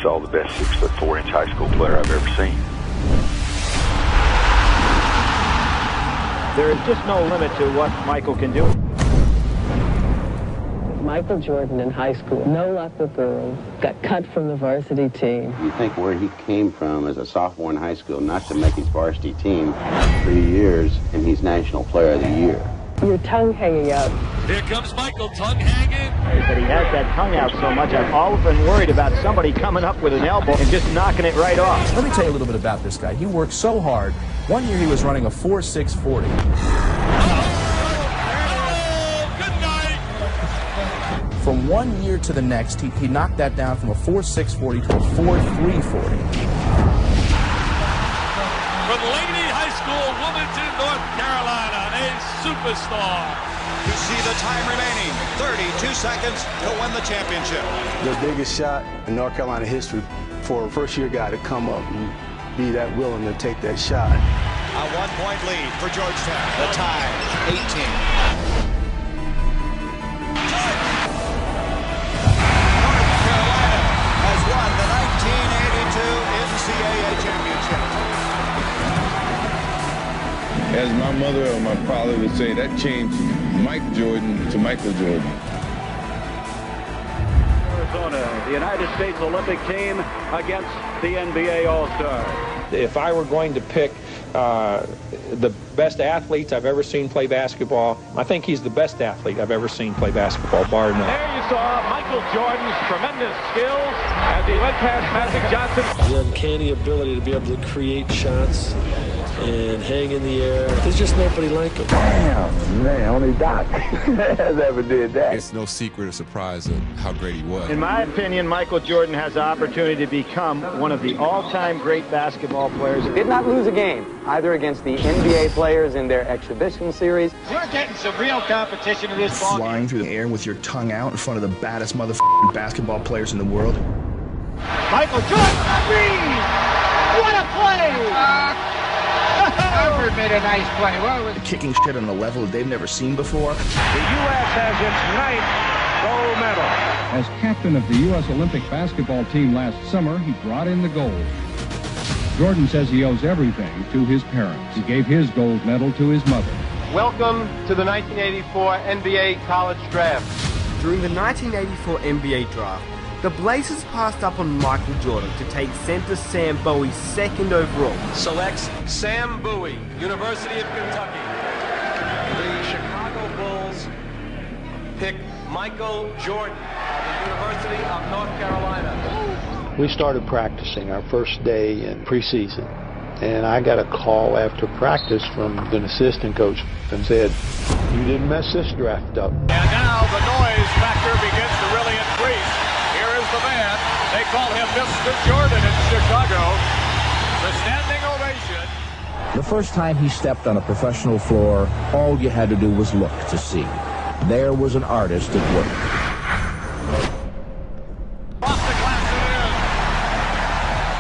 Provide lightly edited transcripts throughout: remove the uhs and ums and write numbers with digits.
saw the best 6'4" high school player I've ever seen. There is just no limit to what Michael can do. Michael Jordan in high school, no luck with girls, got cut from the varsity team. You think where he came from as a sophomore in high school, not to make his varsity team 3 years, and he's National Player of the Year. Your tongue hanging out. Here comes Michael, tongue hanging. But he has that tongue out so much, I've always been worried about somebody coming up with an elbow and just knocking it right off. Let me tell you a little bit about this guy. He worked so hard. One year he was running a 4.640. From 1 year to the next, he knocked that down from a 4.640 to a 4.340. From Lady High School, Wilmington, North Carolina, a superstar. You see the time remaining, 32 seconds to win the championship. The biggest shot in North Carolina history for a first-year guy to come up and be that willing to take that shot. A 1-point lead for Georgetown. The tie, 18. Has won the 1982 NCAA championship. As my mother or my father would say, that changed Mike Jordan to Michael Jordan. Arizona, the United States Olympic team against the NBA All-Stars. If I were going to pick the best athletes I've ever seen play basketball, I think he's the best athlete I've ever seen play basketball, bar none. There you saw Michael Jordan's tremendous skills as he went past Magic Johnson. The uncanny ability to be able to create shots and hang in the air. There's just nobody like him. Damn, man, only Doc has ever did that. It's no secret or surprise of how great he was. In my opinion, Michael Jordan has the opportunity to become one of the all-time great basketball players. Did not lose a game, either against the NBA players in their exhibition series. We're getting some real competition in this ball. Flying through the air with your tongue out in front of the baddest motherfucking basketball players in the world. Michael Jordan, three! What a play! Harvard made a nice play. Well, it was Kicking shit on a level that they've never seen before. The U.S. has its ninth gold medal. As captain of the U.S. Olympic basketball team last summer, he brought in the gold. Jordan says he owes everything to his parents. He gave his gold medal to his mother. Welcome to the 1984 NBA College Draft. During the 1984 NBA Draft, the Blazers passed up on Michael Jordan to take center Sam Bowie second overall. Selects Sam Bowie, University of Kentucky. The Chicago Bulls pick Michael Jordan of the University of North Carolina. We started practicing our first day in preseason, and I got a call after practice from an assistant coach and said, "You didn't mess this draft up." And now the noise factor begins to really increase. Here is the man. They call him Mr. Jordan in Chicago. The standing ovation. The first time he stepped on a professional floor, all you had to do was look to see. There was an artist at work.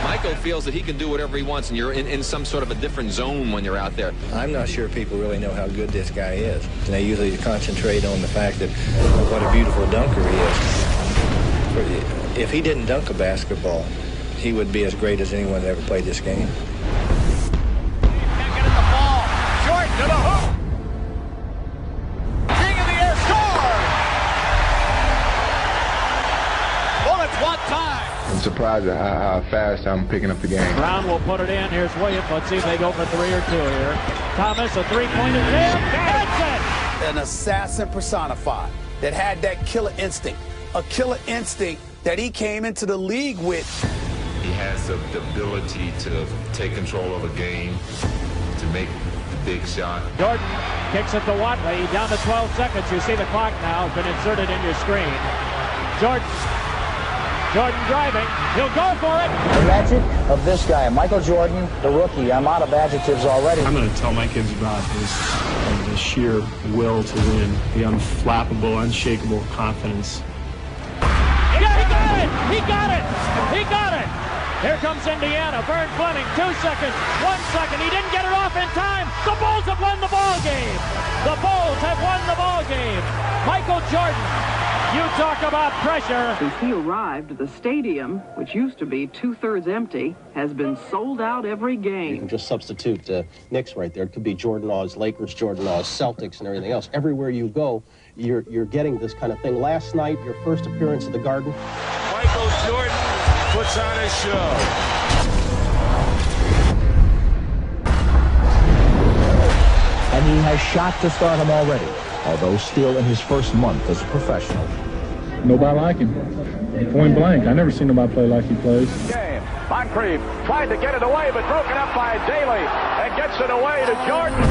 Michael feels that he can do whatever he wants, and you're in some sort of a different zone when you're out there. I'm not sure people really know how good this guy is. And they usually concentrate on the fact that what a beautiful dunker he is. If he didn't dunk a basketball, he would be as great as anyone that ever played this game. Can't get at the ball. Jordan to the hoop. King in the air, score! Bullets one time. I'm surprised at how fast I'm picking up the game. Brown will put it in. Here's Williams. Let's see if they go for three or two here. Thomas, a three-pointer there. That's it! An assassin personified that had that killer instinct. A killer instinct that he came into the league with. He has the ability to take control of a game, to make the big shot. Jordan kicks it to Watley. Down to 12 seconds. You see the clock now has been inserted in your screen. Jordan driving. He'll go for it. The magic of this guy, Michael Jordan, the rookie. I'm out of adjectives already. I'm going to tell my kids about his sheer will to win, the unflappable, unshakable confidence. He got it! He got it! Here comes Indiana. Vern Fleming, 2 seconds, 1 second. He didn't get it off in time. The Bulls have won the ball game. The Bulls have won the ball game. Michael Jordan You talk about pressure. Since he arrived, the stadium, which used to be 2/3 empty, has been sold out every game. You can just substitute Knicks right there. It could be Jordan Law's Lakers, Jordan Law's Celtics, and everything else. Everywhere you go, you're getting this kind of thing. Last night, your first appearance at the Garden. Michael Jordan puts on a show. And he has shot to stardom already, although still in his first month as a professional. Nobody like him. Point blank. I never seen nobody play like he plays. Game. Moncrief tried to get it away, but broken up by Daly, and gets it away to Jordan.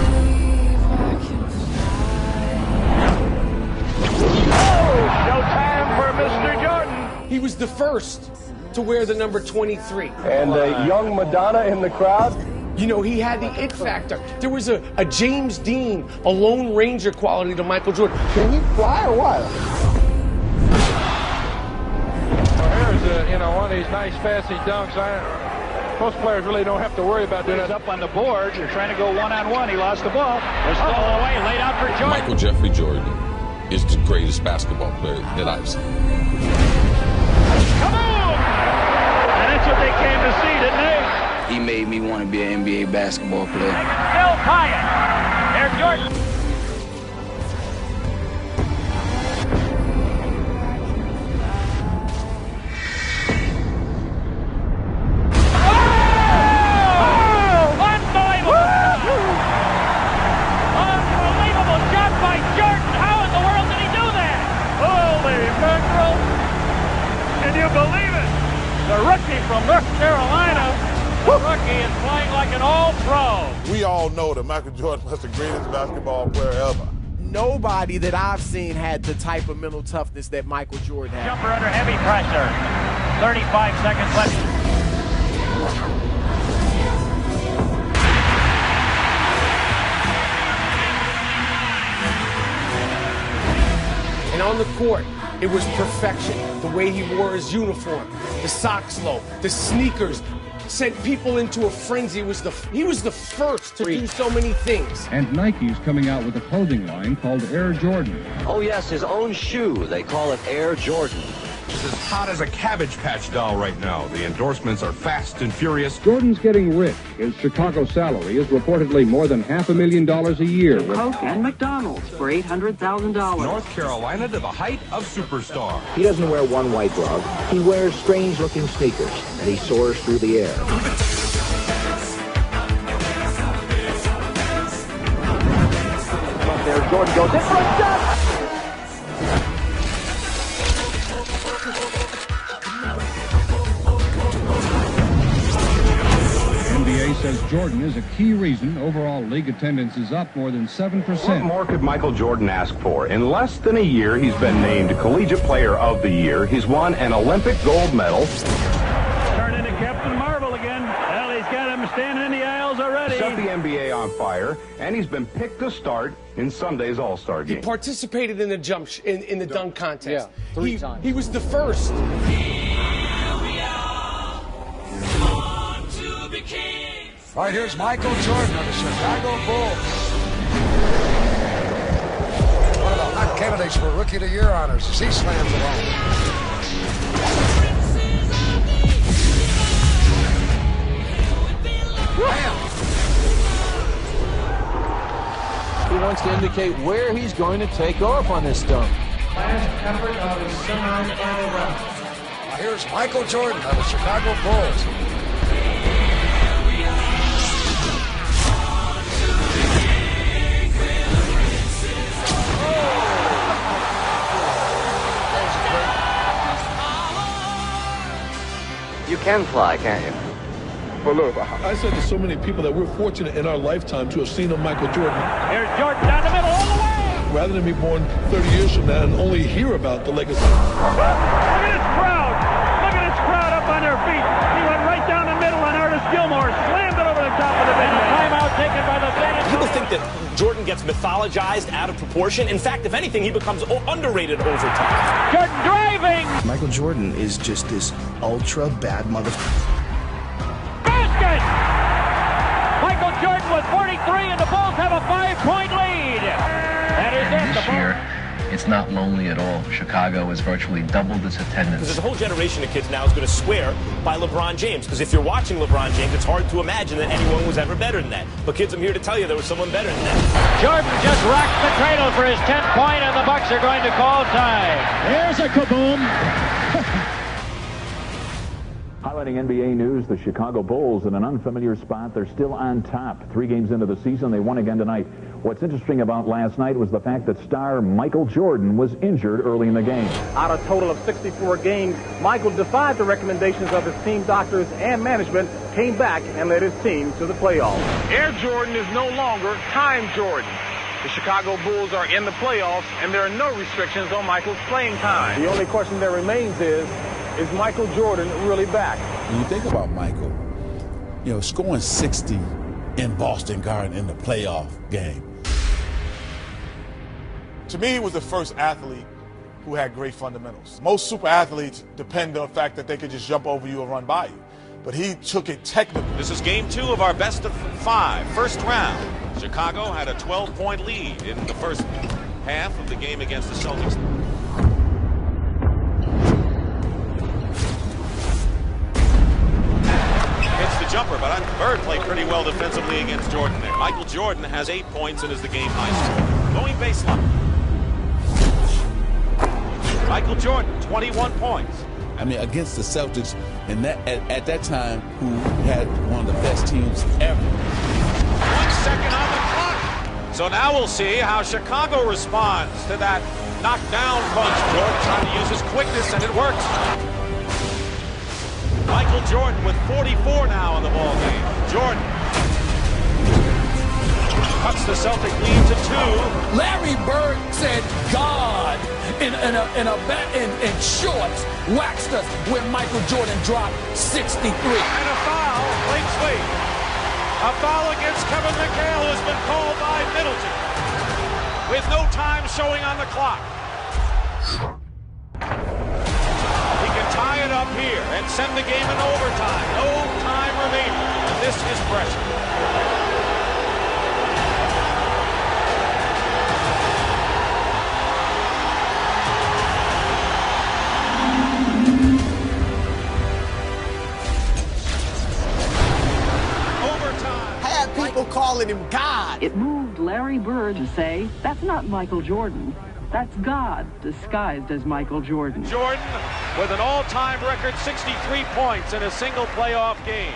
Oh, showtime for Mr. Jordan. He was the first to wear the number 23. And young Madonna in the crowd. You know, he had the it factor. There was a James Dean, a Lone Ranger quality to Michael Jordan. Can he fly or what? Well, here's one of these nice fancy dunks. Most players really don't have to worry about doing it. Up on the board. You're trying to go one-on-one. He lost the ball. They're still away. Laid out for Jordan. Michael Jeffrey Jordan is the greatest basketball player that I've seen. Kaboom! And that's what they came to see, didn't they? He made me want to be an NBA basketball player. They can still tie it. There's Jordan. Oh! Unbelievable! Unbelievable shot by Jordan. How in the world did he do that? Holy mackerel! Can you believe it? The rookie from North Carolina. The rookie is playing like an all-pro. We all know that Michael Jordan was the greatest basketball player ever. Nobody that I've seen had the type of mental toughness that Michael Jordan had. Jumper under heavy pressure. 35 seconds left. And on the court, it was perfection. The way he wore his uniform, the socks low, the sneakers, sent people into a frenzy. He was the first to do so many things. And Nike's coming out with a clothing line called Air Jordan. Oh yes, his own shoe. They call it Air Jordan. It's as hot as a Cabbage Patch doll right now. The endorsements are fast and furious. Jordan's getting rich. His Chicago salary is reportedly more than $500,000 a year. Coke and McDonald's for $800,000. North Carolina to the height of superstar. He doesn't wear one white glove. He wears strange-looking sneakers, and he soars through the air. There, Jordan goes in for a shot. Says Jordan is a key reason overall league attendance is up more than 7%. What more could Michael Jordan ask for? In less than a year, he's been named Collegiate Player of the Year. He's won an Olympic gold medal. Turned into Captain Marvel again. Well, he's got him standing in the aisles already. Set the NBA on fire, and he's been picked to start in Sunday's All-Star game. He participated in the in the dunk contest. Yeah, three times. He was the first. All right, here's Michael Jordan of the Chicago Bulls. One of the hot candidates for Rookie of the Year honors as he slams it home. He wants to indicate where he's going to take off on this dunk. Last effort of his semi-final round. Now here's Michael Jordan of the Chicago Bulls. You can fly, can't you? Well, look, I said to so many people that we're fortunate in our lifetime to have seen a Michael Jordan. Here's Jordan down the middle all the way. Rather than be born 30 years from now and only hear about the legacy. Look at this crowd. Look at this crowd up on their feet. He went right down the middle, and Artis Gilmore slammed it over the top of the bench. Timeout taken by the bench. People think that Jordan gets mythologized out of proportion. In fact, if anything, he becomes underrated over time. Jordan driving. Michael Jordan is just this ultra bad motherfucker. Basket! Michael Jordan with 43, and the Bulls have a 5-point lead. That is it. This year, it's not lonely at all. Chicago has virtually doubled its attendance. Because there's a whole generation of kids now who's going to swear by LeBron James. Because if you're watching LeBron James, it's hard to imagine that anyone was ever better than that. But kids, I'm here to tell you there was someone better than that. Jordan just rocked the cradle for his 10th point, and the Bucks are going to call time. There's a kaboom. Highlighting NBA news, the Chicago Bulls in an unfamiliar spot. They're still on top. 3 games into the season, they won again tonight. What's interesting about last night was the fact that star Michael Jordan was injured early in the game. Out of a total of 64 games, Michael defied the recommendations of his team doctors and management, came back and led his team to the playoffs. Air Jordan is no longer Time Jordan. The Chicago Bulls are in the playoffs, and there are no restrictions on Michael's playing time. The only question that remains is Michael Jordan really back? When you think about Michael, you know, scoring 60 in Boston Garden in the playoff game. To me, he was the first athlete who had great fundamentals. Most super athletes depend on the fact that they could just jump over you and run by you. But he took it technically. This is game 2 of our best of 5, first round. Chicago had a 12-point lead in the first half of the game against the Celtics. Hits the jumper, but Bird played pretty well defensively against Jordan there. Michael Jordan has 8 points and is the game high scorer. Going baseline. Michael Jordan, 21 points. I mean, against the Celtics, and at that time, who had one of the best teams ever. 1 second on the clock. So now we'll see how Chicago responds to that knockdown punch. Jordan trying to use his quickness, and it works. Michael Jordan with 44 now in the ball game. Jordan cuts the Celtic lead to 2. Larry Bird said God in shorts waxed us when Michael Jordan dropped 63. And a foul, late sweep. A foul against Kevin McHale, who has been called by Middleton. With no time showing on the clock. He can tie it up here and send the game in overtime. No time remaining. And this is pressure. People calling him God. It moved Larry Bird to say, that's not Michael Jordan. That's God disguised as Michael Jordan. Jordan with an all-time record 63 points in a single playoff game.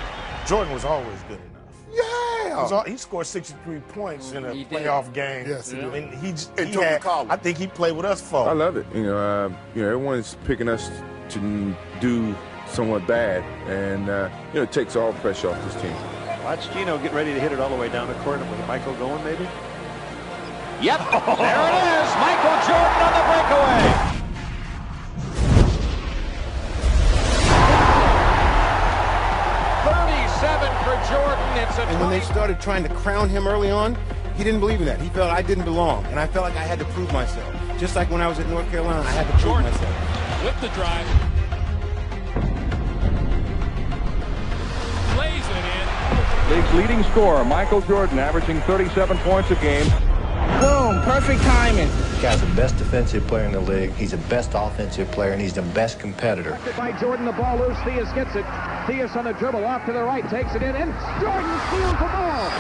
Jordan was always good enough. Yeah. He scored 63 points in a playoff game. Yes, and I think he played with us for. I love it. You know, everyone's picking us to do somewhat bad, and it takes all pressure off this team. Watch Gino get ready to hit it all the way down the court. With Michael going, maybe? Yep, there it is. Michael Jordan on the breakaway. For Jordan, it's a and when they started trying to crown him early on, he didn't believe in that. He felt I didn't belong, and I felt like I had to prove myself. Just like when I was at North Carolina, I had to prove myself. With the drive. Plays it in. League's leading scorer, Michael Jordan, averaging 37 points a game. Boom, perfect timing. This guy's the best defensive player in the league. He's the best offensive player, and he's the best competitor. By Jordan, the ball loose. Theus gets it. Theus on the dribble off to the right, takes it in, and Jordan steals the ball.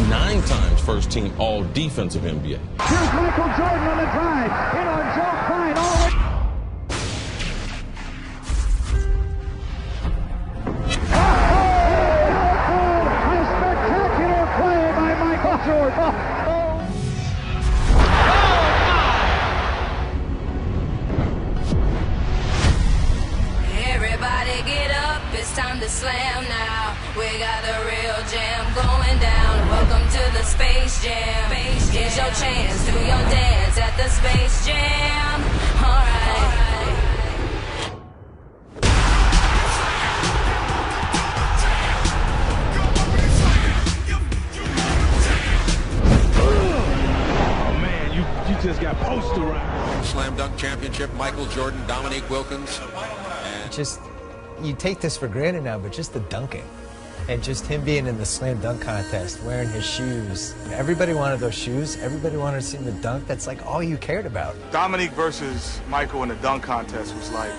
9 times first team all defensive NBA. Here's Michael Jordan on the drive. In on Joe Klein all the way. A spectacular play by Michael Jordan. Everybody get up, it's time to slam now. We got the real jam going down. Welcome to the Space Jam. Here's your chance, do your dance at the Space Jam. Alright. Oh man, you just got posterized. Slam dunk championship, Michael Jordan, Dominique Wilkins. You take this for granted now, but just the dunking. And just him being in the slam dunk contest, wearing his shoes. Everybody wanted those shoes. Everybody wanted to see him dunk. That's like all you cared about. Dominique versus Michael in the dunk contest was like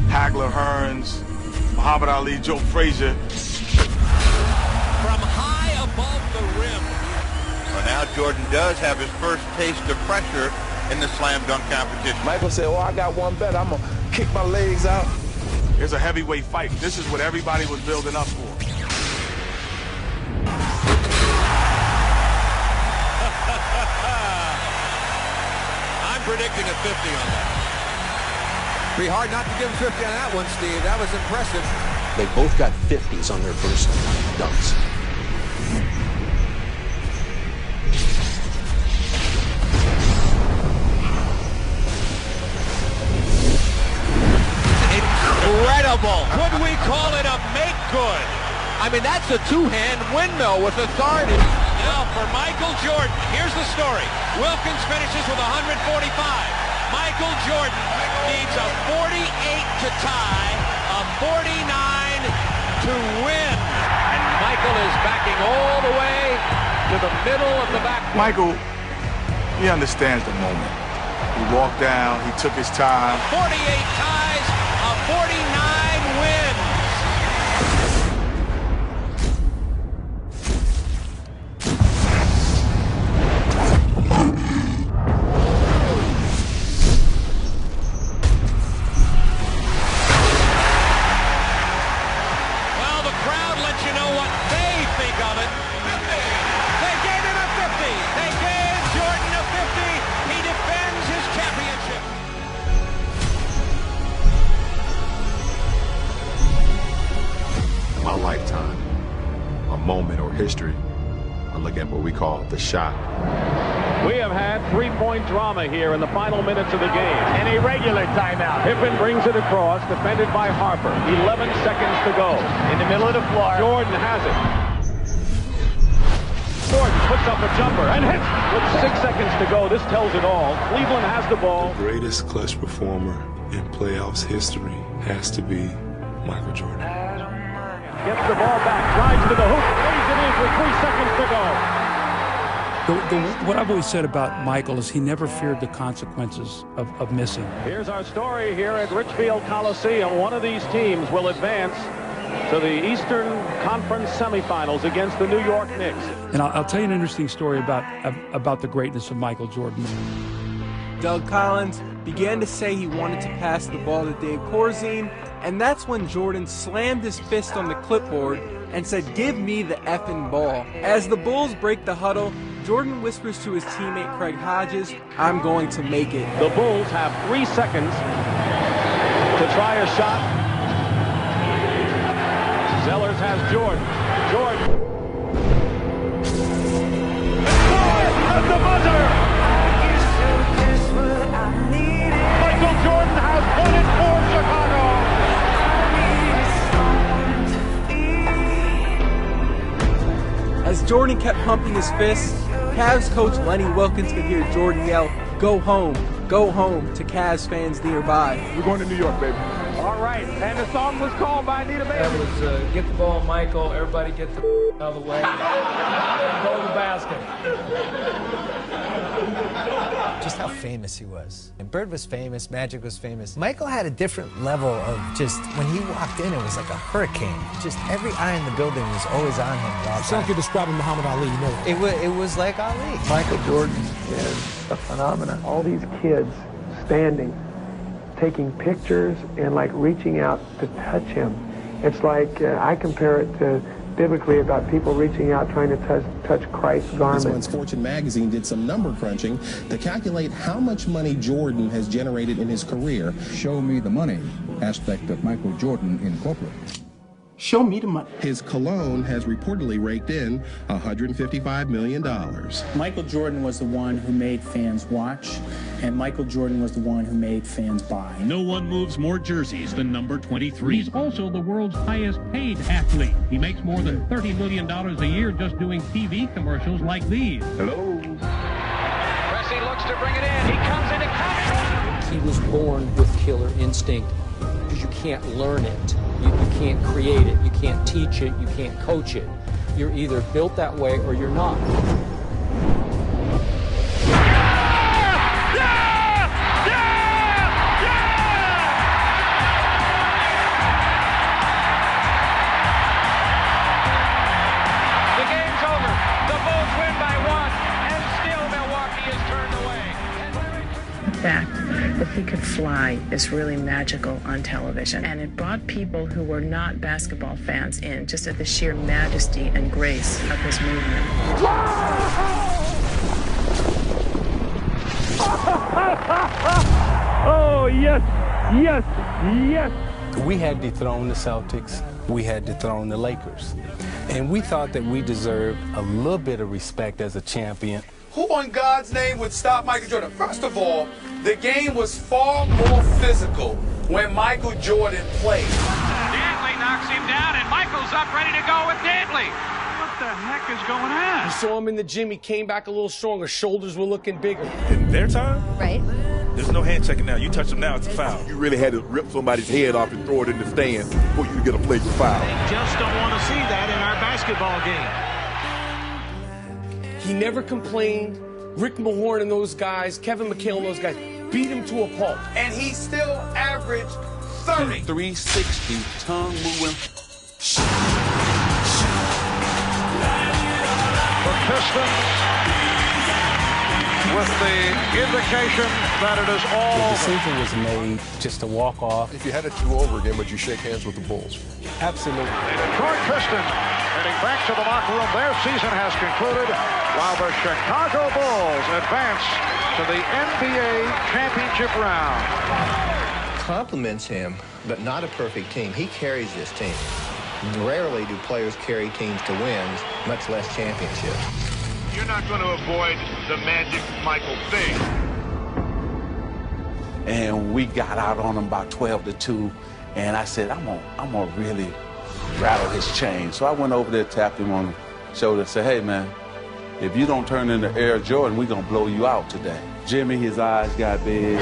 Hagler, Hearns, Muhammad Ali, Joe Frazier. From high above the rim. Well, now Jordan does have his first taste of pressure in the slam dunk competition. Michael said, "Oh, I got one better. I'm going to kick my legs out." It's a heavyweight fight. This is what everybody was building up for. I'm predicting a 50 on that. Be hard not to give him 50 on that one, Steve. That was impressive. They both got 50s on their first dunks. Incredible. Would we call it a make good? I mean, that's a two-hand windmill with authority. Now for Michael Jordan. Here's the story. Wilkins finishes with 145. Michael Jordan needs a 48 to tie, a 49 to win. And Michael is backing all the way to the middle of the back. Michael, he understands the moment. He walked down, he took his time. 48 ties, a 49 wins. Lifetime, a moment or history. I look at what we call the shot. We have had three-point drama here in the final minutes of the game. An irregular timeout. Pippen brings it across, defended by Harper. 11 seconds to go. In the middle of the floor. Jordan has it. Jordan puts up a jumper and hits with 6 seconds to go. This tells it all. Cleveland has the ball. The greatest clutch performer in playoffs history has to be Michael Jordan. Gets the ball back, drives to the hoop, lays it in with 3 seconds to go. What I've always said about Michael is he never feared the consequences of missing. Here's our story here at Richfield Coliseum. One of these teams will advance to the Eastern Conference semifinals against the New York Knicks. And I'll tell you an interesting story about the greatness of Michael Jordan. Doug Collins began to say he wanted to pass the ball to Dave Corzine, and that's when Jordan slammed his fist on the clipboard and said, "Give me the effing ball." As the Bulls break the huddle, Jordan whispers to his teammate Craig Hodges, "I'm going to make it." The Bulls have 3 seconds to try a shot. Zellers has Jordan. Jordan. At the buzzer! Michael Jordan has won it for Chicago! As Jordan kept pumping his fists, Cavs coach Lenny Wilkins could hear Jordan yell, go home," to Cavs fans nearby. We're going to New York, baby. All right, and the song was called by Anita Bailey. That was get the ball, Michael. Everybody get the out of the way. Go to the basket. Just how famous he was. And Bird was famous, Magic was famous. Michael had a different level of just, when he walked in, it was like a hurricane. Just every eye in the building was always on him at all times. It's like you're describing Muhammad Ali, you know. It was like Ali. Michael Jordan is a phenomenon. All these kids standing, taking pictures and like reaching out to touch him. It's like, I compare it to biblically about people reaching out trying to touch Christ's garment. This month's Fortune magazine did some number crunching to calculate how much money Jordan has generated in his career. Show me the money aspect of Michael Jordan in corporate. Show me the money. His cologne has reportedly raked in $155 million. Michael Jordan was the one who made fans watch, and Michael Jordan was the one who made fans buy. No one moves more jerseys than number 23. He's also the world's highest paid athlete. He makes more than $30 million a year just doing TV commercials like these. Hello. Pressey looks to bring it in. He comes into contact. He was born with killer instinct because you can't learn it. You can't create it, you can't teach it, you can't coach it. You're either built that way or you're not. The fact that he could fly is really magical on television, and it brought people who were not basketball fans in just at the sheer majesty and grace of his movement. Oh, yes, yes, yes. We had dethroned the Celtics. We had dethroned the Lakers. And we thought that we deserved a little bit of respect as a champion. Who in God's name would stop Michael Jordan? First of all, the game was far more physical when Michael Jordan played. Dantley knocks him down, and Michael's up ready to go with Dantley. What the heck is going on? You saw him in the gym. He came back a little stronger. Shoulders were looking bigger. In their time? Right. There's no hand checking now. You touch him now, it's a foul. You really had to rip somebody's head off and throw it in the stands for you to get a flagrant foul. They just don't want to see that in our basketball game. He never complained. Rick Mahorn and those guys, Kevin McHale and those guys, beat him to a pulp. And he still averaged 30. 360, tongue moving. The Pistons with the indication that it is all The over. decision was made just to walk off. If you had it 2 over again, would you shake hands with the Bulls? Absolutely. The Detroit Pistons heading back to the locker room. Their season has concluded, while the Chicago Bulls advance to the NBA championship round. Compliments him, but not a perfect team. He carries this team. Rarely do players carry teams to wins, much less championships. You're not going to avoid the Magic Michael thing. And we got out on him about 12-2, and I said, I'm gonna really rattle his chain. So I went over there, tapped him on the shoulder, and said, hey man, if you don't turn into Air Jordan, we're gonna blow you out today. Jimmy, his eyes got big.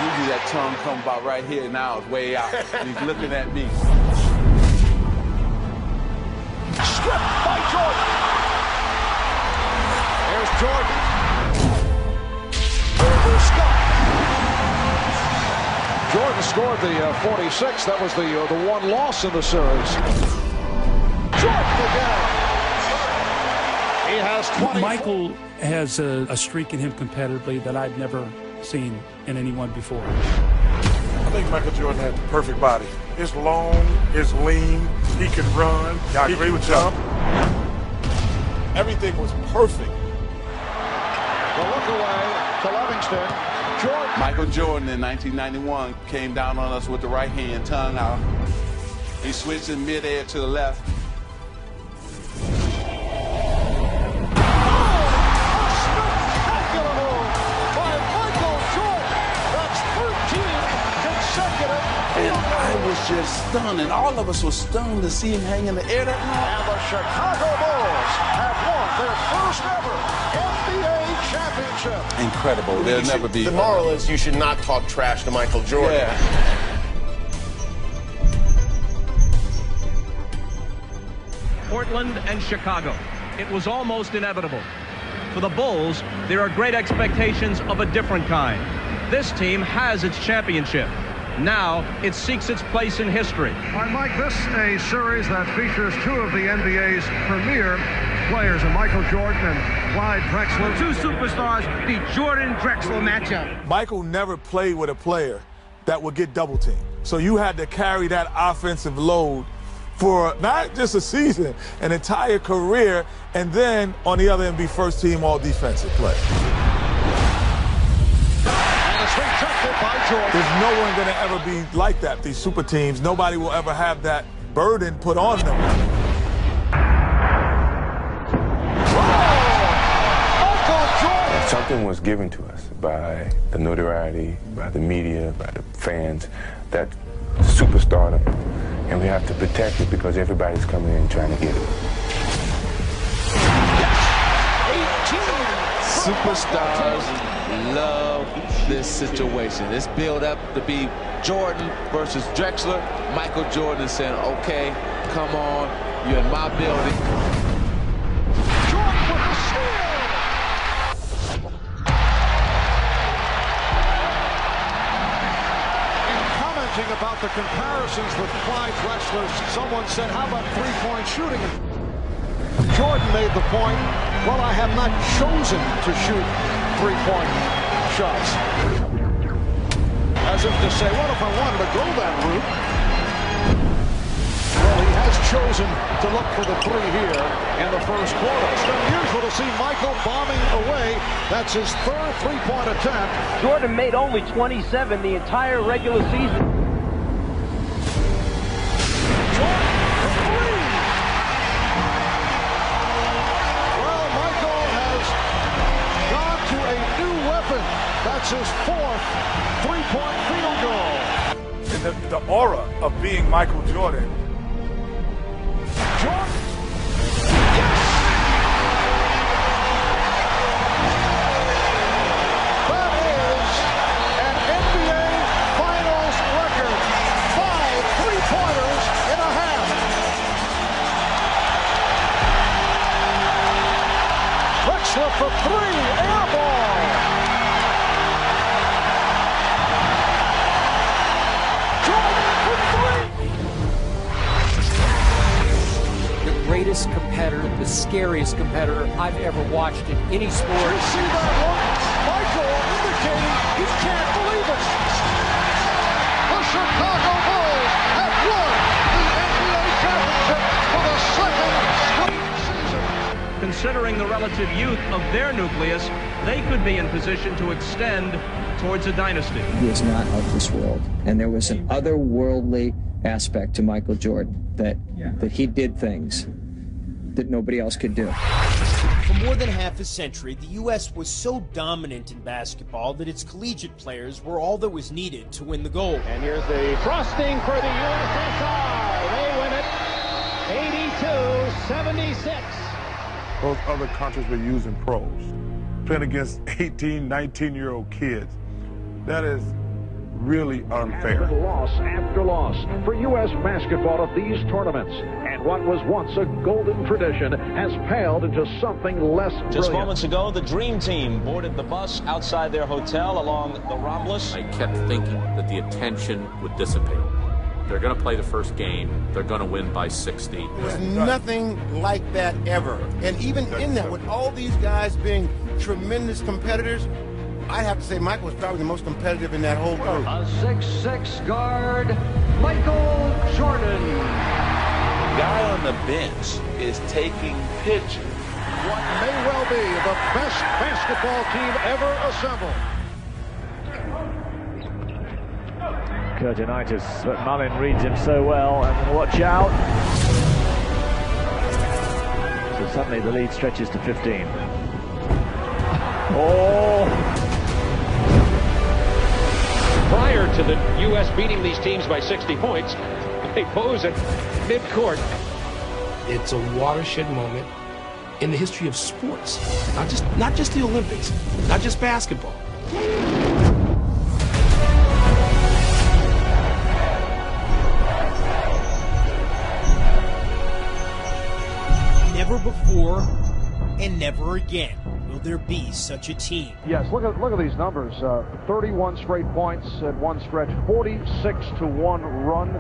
Usually that tongue come about right here, now it's way out. And he's looking at me. Stripped by Jordan. There's Jordan. Over Scott. Jordan scored the 46. That was the one loss in the series. Jordan again. He has 20. Michael has a streak in him competitively that I've never seen in anyone before. I think Michael Jordan had the perfect body. It's long, it's lean, he can run, I agree with you. Everything was perfect. The look away to Livingston. Jordan. Michael Jordan in 1991 came down on us with the right hand, tongue out. He switched in midair to the left. And I was just stunned, and all of us were stunned to see him hang in the air that night. And the Chicago Bulls have won their first ever NBA championship. Incredible. There'll never be. The moral is you should not talk trash to Michael Jordan. Yeah. Portland and Chicago. It was almost inevitable. For the Bulls, there are great expectations of a different kind. This team has its championship. Now it seeks its place in history. All right, Mike, this is a series that features 2 of the NBA's premier players, Michael Jordan and Clyde Drexler. 2 superstars, the Jordan-Drexler matchup. Michael never played with a player that would get double teamed. So you had to carry that offensive load for not just a season, an entire career, and then on the other end be first team all defensive play. There's no one going to ever be like that, these super teams. Nobody will ever have that burden put on them. Something was given to us by the notoriety, by the media, by the fans, that superstardom. And we have to protect it because everybody's coming in trying to get it. Superstars love this situation. This build up to be Jordan versus Drexler. Michael Jordan saying, okay, come on, you're in my building. Jordan with the steal! In commenting about the comparisons with Clyde Drexler, someone said, how about three-point shooting? Jordan made the point, well, I have not chosen to shoot three-point shots. As if to say, what if I wanted to go that route? Well, he has chosen to look for the three here in the first quarter. It's unusual to see Michael bombing away. That's his third three-point attempt. Jordan made only 27 the entire regular season. Jordan for three! Well, Michael has gone to a new weapon. That's his fourth three-point field goal. And the aura of being Michael Jordan. Jordan. Yes! That is an NBA Finals record. 5 three-pointers in a half. Drexler for three. Air ball. Greatest competitor, the scariest competitor I've ever watched in any sport. You see that look? Michael indicating he can't believe it. The Chicago Bulls have won the NBA championship for the second straight season. Considering the relative youth of their nucleus, they could be in position to extend towards a dynasty. He is not of this world, and there was an otherworldly aspect to Michael Jordan that he did things that nobody else could do. For more than half a century, the U.S. was so dominant in basketball that its collegiate players were all that was needed to win the gold. And here's the frosting for the USSR. They win it 82-76. Those other countries were using pros, playing against 18, 19-year-old kids. That is really unfair. Loss after loss for U.S. basketball at these tournaments. And what was once a golden tradition has paled into something less brilliant. Just moments ago, the Dream Team boarded the bus outside their hotel along the Ramblas. I kept thinking that the attention would dissipate. They're going to play the first game. They're going to win by 60. There's nothing like that ever. And even in that, with all these guys being tremendous competitors, I have to say Michael was probably the most competitive in that whole group. A 6'6" guard, Michael Jordan. The guy on the bench is taking pictures. What may well be the best basketball team ever assembled. Curtinitis, but Mullin reads him so well, and watch out. So suddenly the lead stretches to 15. Oh! Prior to the U.S. beating these teams by 60 points, they pose at midcourt. It's a watershed moment in the history of sports, not just the Olympics, not just basketball. Never before and never again will there be such a team. Yes, look at these numbers. 31 straight points at one stretch, 46-1 run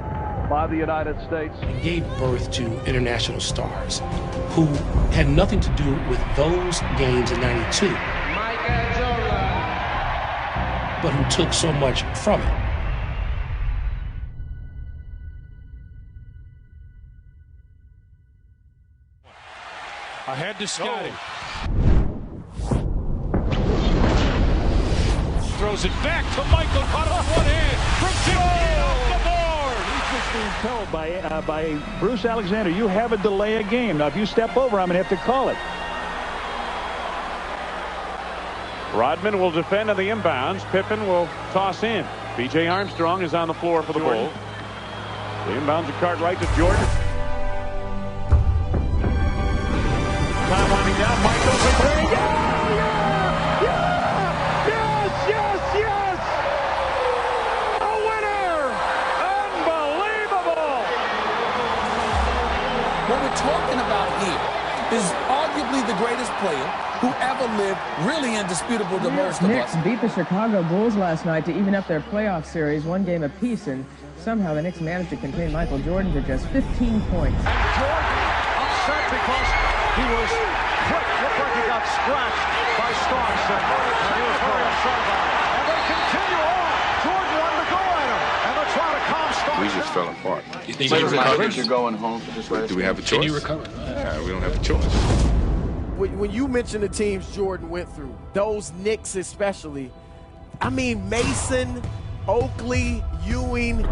by the United States. It gave birth to international stars who had nothing to do with those games in '92, but who took so much from it. Ahead to Scotty. Throws it back to Michael, caught on one hand from 15 off the board. He's just being told by Bruce Alexander, you have a delay of game. Now, if you step over, I'm going to have to call it. Rodman will defend on the inbounds. Pippen will toss in. B.J. Armstrong is on the floor for the Bulls. The inbounds are Cartwright to Jordan. Time winding down. Michael for three. Yeah! Yes! Yes! Yes! player who ever lived, really indisputable to most of Knicks us. beat the Chicago Bulls last night to even up their playoff series, one game apiece, and somehow the Knicks managed to contain Michael Jordan to just 15 points. And Jordan upset because he was quick. Looked like he got scratched by Starks, and he was very upset about it. And they continue on. Jordan wanted to go at him, and they're trying to calm Starks. We just fell apart. You think you're going home for this race? Do we have a choice? Can you recover? Yeah, we don't have a choice. When you mention the teams Jordan went through, those Knicks especially, I mean Mason, Oakley, Ewing,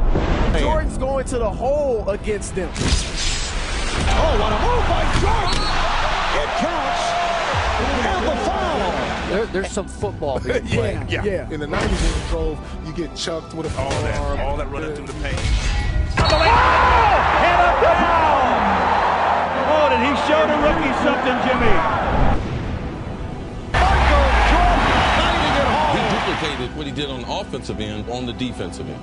Jordan's going to the hole against them. Oh, what a move by Jordan! It counts, and the foul. There's some football being played. Yeah. In the 90s, in control, you get chucked with a forearm. All that running through the paint. And a foul! Oh, did he show the rookie something, Jimmy? Michael Jordan finding it home. He duplicated what he did on the offensive end on the defensive end.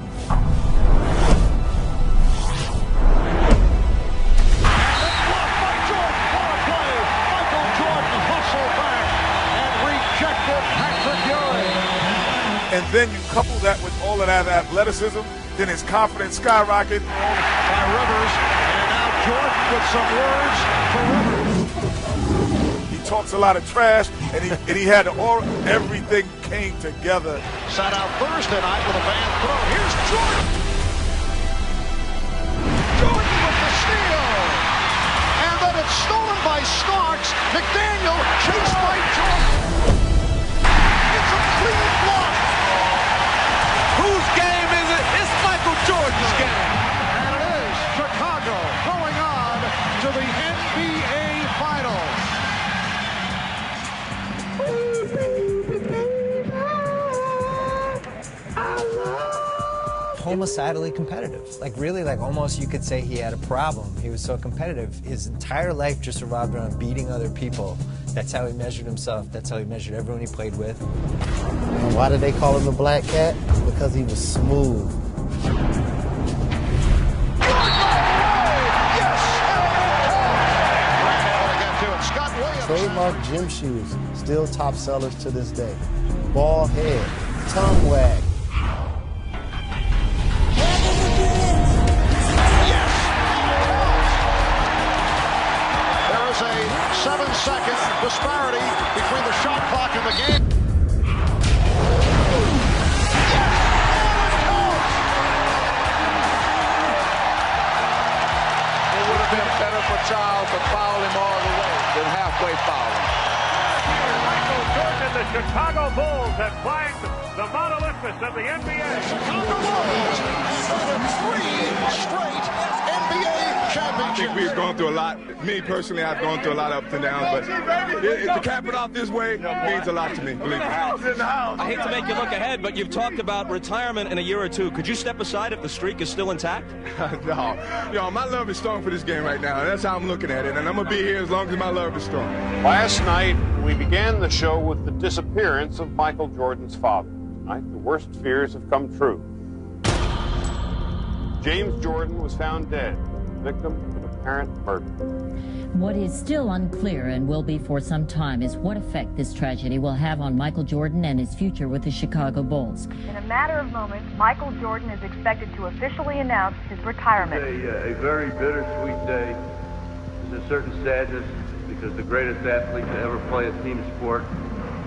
And then you couple that with all of that athleticism, then his confidence skyrocket. By Rivers, and now Jordan with some words for Rivers. He talks a lot of trash, and he had everything came together. Sat out Thursday night with a bad throw. Here's Jordan. Jordan with the steal. And then it's stolen by Starks. McDaniel chased by Jordan. It's a clean block. Whose game is it? It's Michael Jordan's game. And it is Chicago going on to the NBA Finals. Homicidally competitive. Like really, like almost you could say he had a problem. He was so competitive. His entire life just revolved around beating other people. That's how he measured himself. That's how he measured everyone he played with. And why did they call him the Black Cat? Because he was smooth. Trademark gym shoes, still top sellers to this day. Ball head, tongue wag. There is a 7-second disparity between the shot clock and the game. It would have been better for Charles to foul him all the way than halfway fouling. Michael Jordan and the Chicago Bulls have climbed the Mount Olympus of the NBA. Chicago Bulls earn 3 straight NBA championships. I think we've gone through a lot. Me personally, I've gone through a lot of ups and downs, but to cap it off this way means a lot to me, believe me. I hate to make you look ahead, but you've talked about retirement in a year or two. Could you step aside if the streak is still intact? No. Yo, my love is strong for this game right now. That's how I'm looking at it, and I'm going to be here as long as my love is strong. Last night, we began the show with the disappearance of Michael Jordan's father. Tonight, the worst fears have come true. James Jordan was found dead, victim of apparent murder. What is still unclear and will be for some time is what effect this tragedy will have on Michael Jordan and his future with the Chicago Bulls. In a matter of moments, Michael Jordan is expected to officially announce his retirement. A very bittersweet day. There's a certain sadness because the greatest athlete to ever play a team sport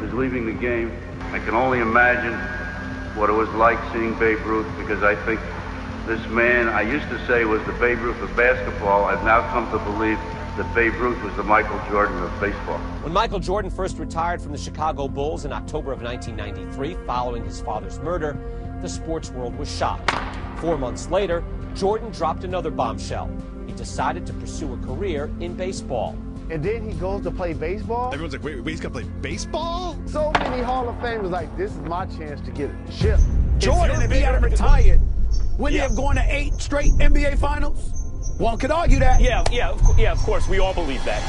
is leaving the game. I can only imagine what it was like seeing Babe Ruth, because I think this man, I used to say, was the Babe Ruth of basketball. I've now come to believe that Babe Ruth was the Michael Jordan of baseball. When Michael Jordan first retired from the Chicago Bulls in October of 1993, following his father's murder, the sports world was shocked. 4 months later, Jordan dropped another bombshell. He decided to pursue a career in baseball. And then he goes to play baseball? Everyone's like, wait, he's gonna play baseball? So many Hall of Famers like, this is my chance to get a chip. Jordan, if he had retired, wouldn't he have gone to 8 straight NBA Finals? One could argue that. Yeah, of course, we all believe that.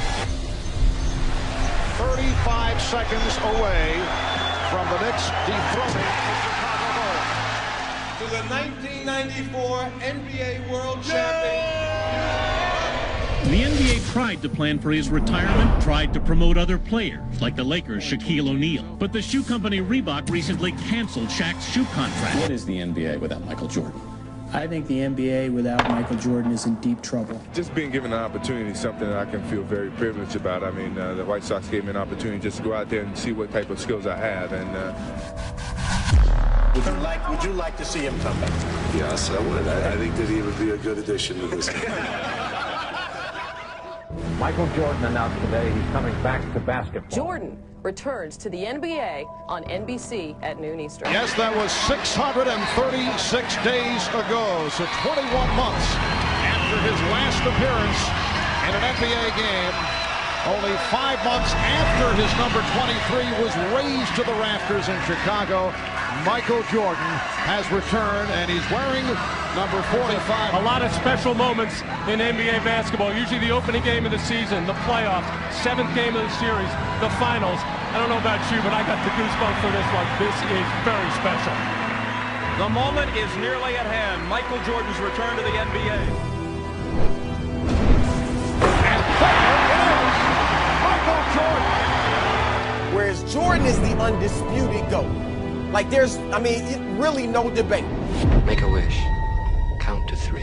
35 seconds away from the Knicks dethroning the Chicago Bulls. To the 1994 NBA World Champion. The NBA tried to plan for his retirement, tried to promote other players, like the Lakers' Shaquille O'Neal. But the shoe company Reebok recently canceled Shaq's shoe contract. What is the NBA without Michael Jordan? I think the NBA without Michael Jordan is in deep trouble. Just being given an opportunity is something that I can feel very privileged about. I mean, the White Sox gave me an opportunity just to go out there and see what type of skills I have. And would you like to see him come back? Yes, I would. I think that he would be a good addition to this game. Michael Jordan announced today he's coming back to basketball. Jordan returns to the NBA on NBC at noon Eastern. Yes, that was 636 days ago, so 21 months after his last appearance in an NBA game. Only 5 months after his number 23 was raised to the rafters in Chicago, Michael Jordan has returned, and he's wearing number 45. A lot of special moments in NBA basketball. Usually the opening game of the season, the playoffs, 7th game of the series, the finals. I don't know about you, but I got the goosebumps for this one. This is very special. The moment is nearly at hand. Michael Jordan's return to the NBA. And there it is, Michael Jordan. Whereas Jordan is the undisputed GOAT. Like there's, I mean, really no debate. Make a wish. Count to 3.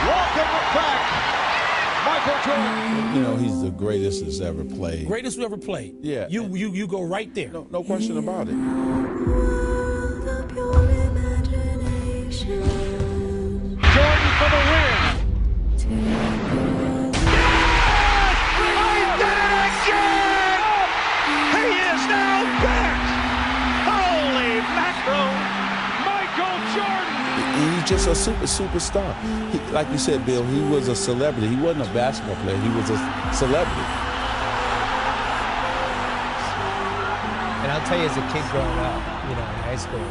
Welcome back, Michael Jordan. You know, he's the greatest that's ever played. Greatest who ever played. Yeah. You go right there. No question about it. Jordan for the win. He's just a superstar. Like you said, Bill, he was a celebrity. He wasn't a basketball player. He was a celebrity. And I'll tell you, as a kid growing up, you know, in high school,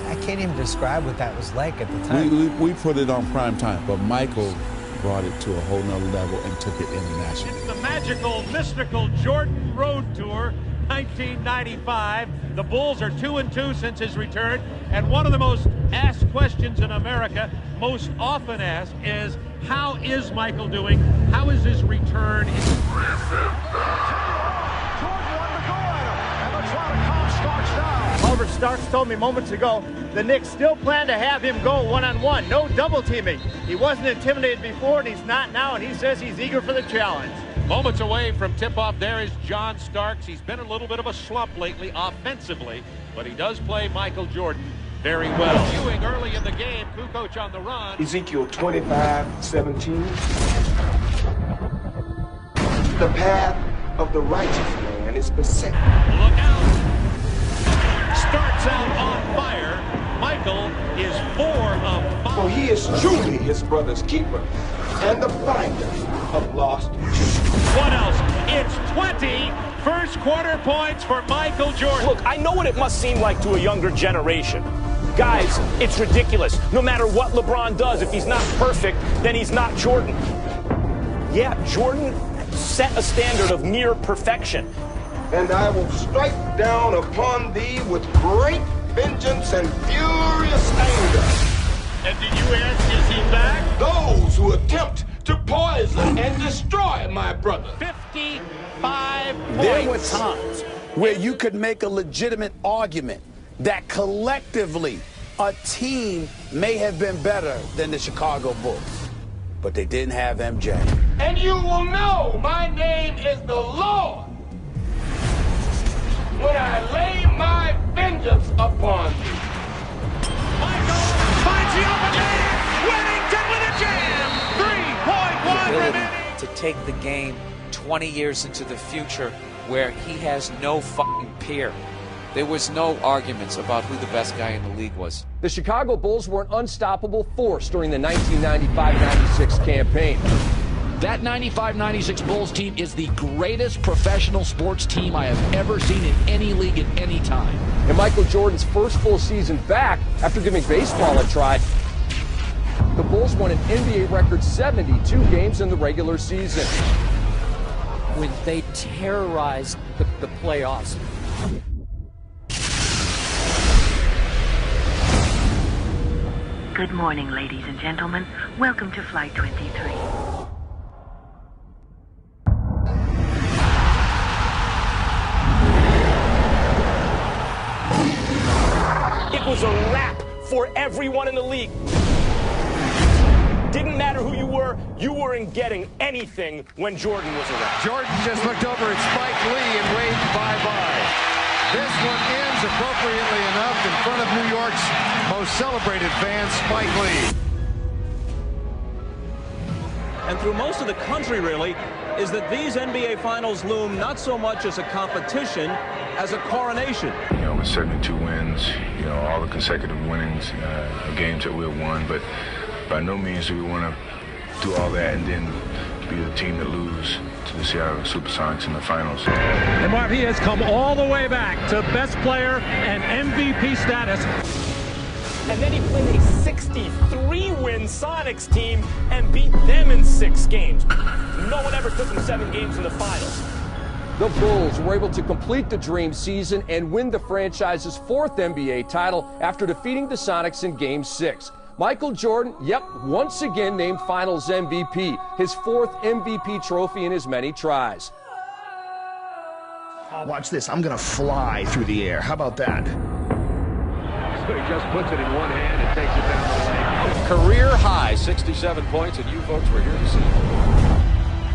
I can't even describe what that was like at the time. We put it on prime time, but Michael brought it to a whole nother level and took it international. It's the magical, mystical Jordan Road Tour, 1995. The Bulls are 2-2 since his return, and one of the most asked questions in America, most often asked, is how is Michael doing? How is his return? Albert Starks told me moments ago the Knicks still plan to have him go one-on-one, no double teaming. He wasn't intimidated before, and he's not now, and he says he's eager for the challenge. Moments away from tip-off, there is John Starks. He's been a little bit of a slump lately offensively, but he does play Michael Jordan very well. Viewing early in the game, Kukoc on the run. Ezekiel 25:17. The path of the righteous man is beset. Look out. Starts out on fire. Michael is 4 of 5. For he is truly his brother's keeper and the finder of lost children. What else? It's 20 first quarter points for Michael Jordan. Look, I know what it must seem like to a younger generation. Guys, it's ridiculous. No matter what LeBron does, if he's not perfect, then he's not Jordan. Yeah, Jordan set a standard of near perfection. And I will strike down upon thee with great vengeance and furious anger. And did you ask, is he back? Those who attempt to poison and destroy my brother. 55 points. There were times where you could make a legitimate argument that collectively a team may have been better than the Chicago Bulls, but they didn't have MJ. And you will know my name is the Lord when I lay my vengeance upon thee. Michael finds the open man. Whittington with a jam. 3.1 remaining. To take the game 20 years into the future where he has no fucking peer. There was no arguments about who the best guy in the league was. The Chicago Bulls were an unstoppable force during the 1995-96 campaign. That 95-96 Bulls team is the greatest professional sports team I have ever seen in any league at any time. In Michael Jordan's first full season back, after giving baseball a try, the Bulls won an NBA record 72 games in the regular season. When they terrorized the playoffs. Good morning, ladies and gentlemen. Welcome to Flight 23. It was a wrap for everyone in the league. Didn't matter who you weren't getting anything when Jordan was around. Jordan just looked over at Spike Lee and waved bye-bye. This one ends appropriately enough in front of New York's most celebrated fan, Spike Lee. And through most of the country, really, is that these NBA Finals loom not so much as a competition as a coronation. You know, with 72 wins, you know, all the consecutive winnings, games that we've won, but by no means do we want to do all that and then be the team that lose to the Seattle Supersonics in the finals. And Marv, he has come all the way back to best player and MVP status. And then he played a 63-win Sonics team and beat them in 6 games. No one ever took them 7 games in the finals. The Bulls were able to complete the dream season and win the franchise's 4th NBA title after defeating the Sonics in Game 6. Michael Jordan, once again named Finals MVP, his 4th MVP trophy in his many tries. Watch this, I'm gonna fly through the air. How about that? So he just puts it in one hand and takes it down the lane. Career high, 67 points, and you folks were here to see it.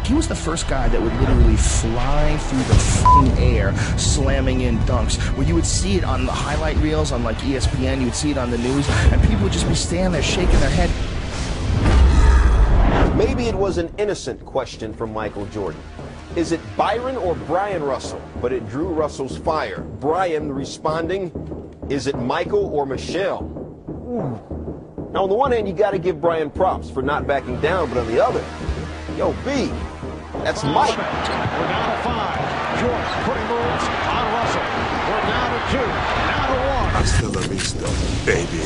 He was the first guy that would literally fly through the f***ing air, slamming in dunks, where you would see it on the highlight reels on like ESPN, you would see it on the news, and people would just be standing there shaking their head. Maybe it was an innocent question from Michael Jordan. Is it Byron or Brian Russell? But it drew Russell's fire. Brian responding, is it Michael or Michelle? Ooh. Now, on the one hand, you got to give Brian props for not backing down, but on the other, yo, B, that's Mike. We're down to 5. Jordan putting moves on Russell. We're down to 2. Now to 1. Hasta la vista, baby.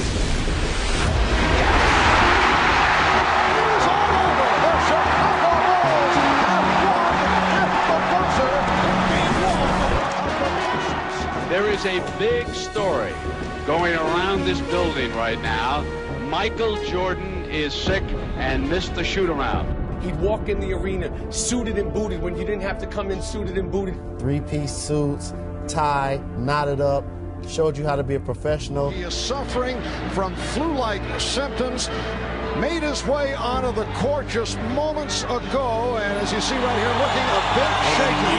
It's all over. The Chicago Bulls have won at the buzzer. There is a big story going around this building right now. Michael Jordan is sick and missed the shoot-around. He'd walk in the arena suited and booted when you didn't have to come in suited and booted. 3-piece suits, tie, knotted up, showed you how to be a professional. He is suffering from flu-like symptoms. Made his way onto the court just moments ago, and as you see right here, looking a bit shaky.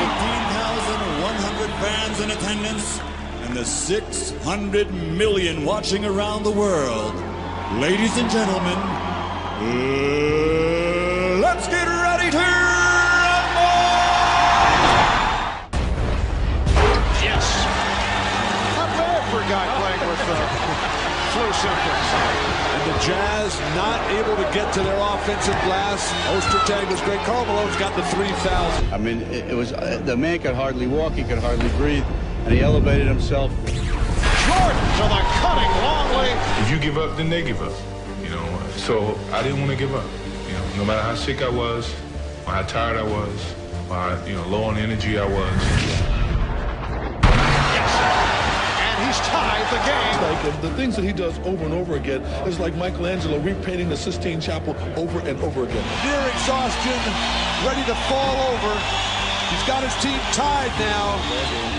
19,100 fans in attendance, and the 600 million watching around the world. Ladies and gentlemen, let's get ready to rumble! Yes. Not bad for a guy playing with flu symptoms. And the Jazz not able to get to their offensive glass. Ostertag was great. Karl Malone's got the 3,000. I mean, it was the man could hardly walk. He could hardly breathe, and he elevated himself. Jordan to the cutting Longley. If you give up, then they give up. You know, so I didn't want to give up. You know, no matter how sick I was, or how tired I was, or how, low on energy I was. Yes, and he's tied the game. Like the things that he does over and over again is like Michelangelo repainting the Sistine Chapel over and over again. Near exhaustion, ready to fall over. He's got his team tied now.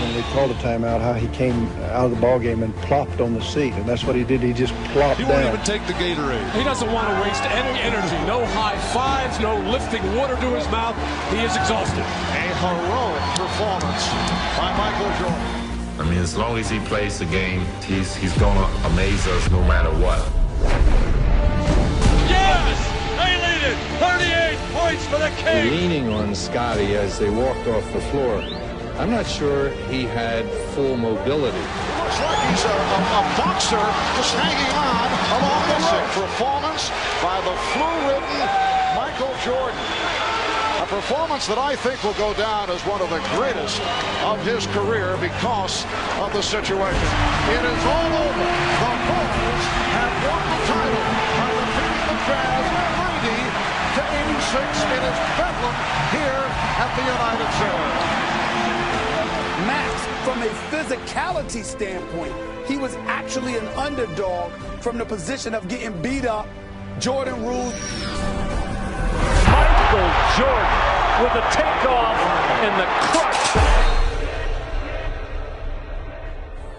When they called a timeout, how he came out of the ball game and plopped on the seat, and that's what he did. He just plopped down. He won't even take the Gatorade. He doesn't want to waste any energy. No high fives, no lifting water to his mouth. He is exhausted. A heroic performance by Michael Jordan. I mean, as long as he plays the game, he's going to amaze us no matter what. Yes! They lead it! 38 points for the Kings! Leaning on Scotty as they walked off the floor. I'm not sure he had full mobility. Looks like he's a boxer just hanging on along the road. Performance by the flu-ridden Michael Jordan. A performance that I think will go down as one of the greatest of his career because of the situation. It is all over. The Bulls have won the title by defeating the Jazz 90-86 in its bedlam here at the United Center. Max, from a physicality standpoint, he was actually an underdog from the position of getting beat up. Jordan ruled. Michael Jordan with the takeoff and the crush.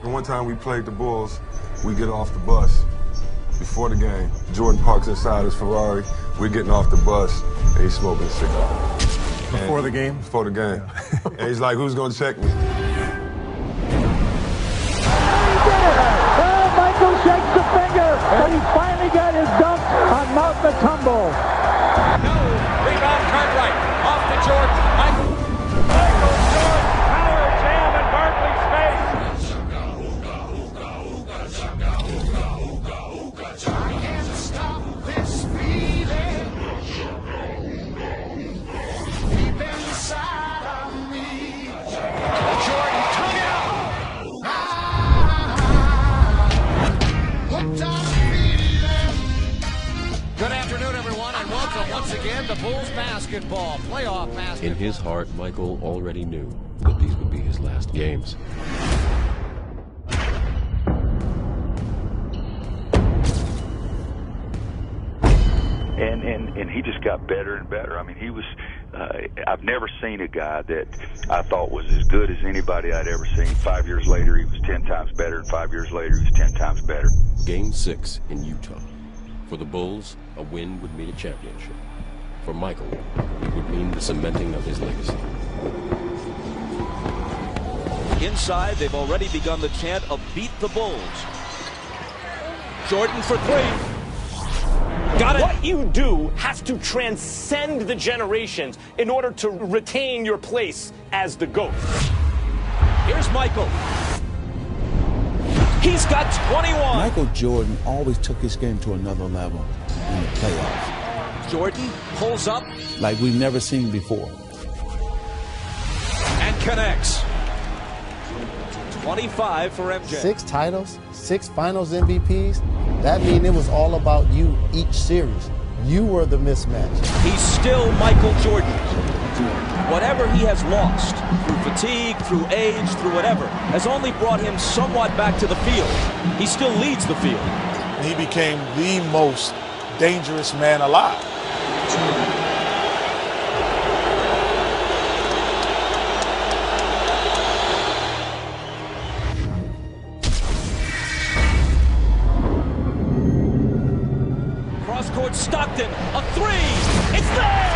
The one time we played the Bulls, we get off the bus before the game. Jordan parks inside his Ferrari. We're getting off the bus, and he's smoking a cigar. Before the game? Before the game. Yeah. And he's like, who's going to check me? Michael shakes the finger, and he finally got his dunk on Mount Matumbo. No, rebound Cartwright, off to Jordan. Michael Jordan, power jam in Barkley's face. I can't stop this feeling deep inside of me. Jordan, tongue out. Good afternoon, everyone, and welcome once again to Bulls basketball, playoff basketball. In his heart, Michael already knew that these would be his last games. And he just got better and better. I mean, he was, I've never seen a guy that I thought was as good as anybody I'd ever seen. 5 years later, he was 10 times better, and 5 years later, he was 10 times better. Game 6 in Utah. For the Bulls, a win would mean a championship. For Michael, it would mean the cementing of his legacy. Inside, they've already begun the chant of beat the Bulls. Jordan for three. Got it. What you do has to transcend the generations in order to retain your place as the GOAT. Here's Michael. He's got 21. Michael Jordan always took his game to another level in the playoffs. Jordan pulls up. Like we've never seen before. And connects. 25 for MJ. 6 titles, 6 finals MVPs. That means it was all about you each series. You were the mismatch. He's still Michael Jordan. Whatever he has lost, through fatigue, through age, through whatever, has only brought him somewhat back to the field. He still leads the field. He became the most dangerous man alive. Cross-court Stockton, a three! It's there!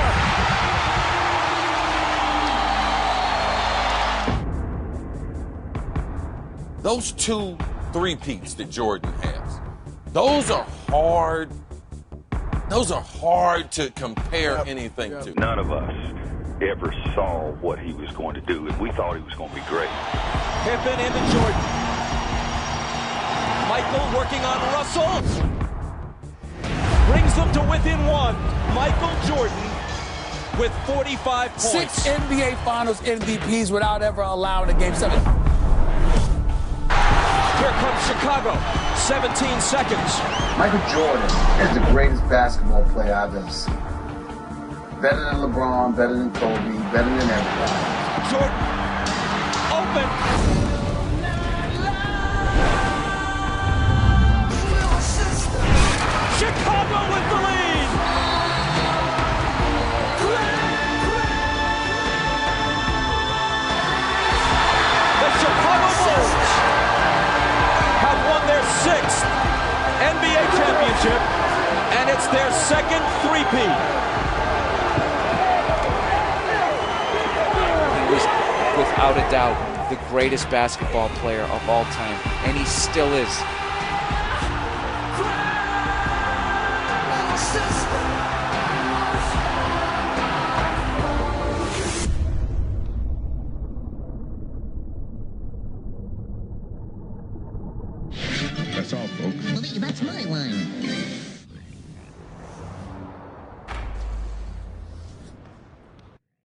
Those 2 three-peats that Jordan has, those are hard to compare anything to. None of us ever saw what he was going to do, and we thought he was going to be great. Pippen into Jordan. Michael working on Russell. Brings them to within 1. Michael Jordan with 45 points. 6 NBA Finals MVPs without ever allowing a Game 7. Here comes Chicago. 17 seconds. Michael Jordan is the greatest basketball player I've ever seen. Better than LeBron, better than Kobe, better than everybody. Jordan, open. Chicago with the lead. The Chicago Bulls have won their 6th NBA championship, and it's their 2nd three-peat. He was, without a doubt, the greatest basketball player of all time, and he still is. That's all, folks. Well, that's my line.